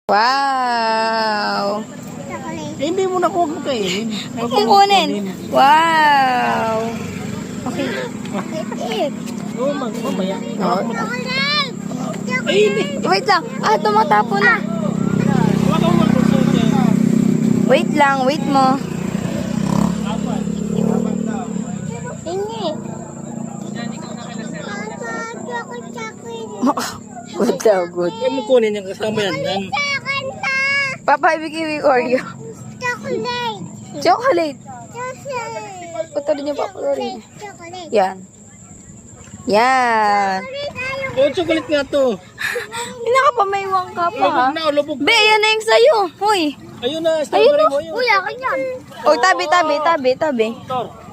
Wow! Eh, hindi mo na kuha mo kainin. Huwag mong kunin. Wow! Okay. Oo, mamaya. Oh. Ay, hindi. Wait lang. Tumatapo na. Wala ka mo Wait lang. Wait mo. Good daw, good. Kaya mo kunin yung kasama yan. Papa, ibig Oreo. Chocolate. Punta rin yung Papa Oreo. Yan. Yan. Oh, chocolate nga to. Pinakapamayawang ka pa, ha? Lubog na, lubog. Be, yan na yung sa'yo. Hoy. Ayun na, strawberry mo yun. Uy, akin yan. Oh, tabi. Tor.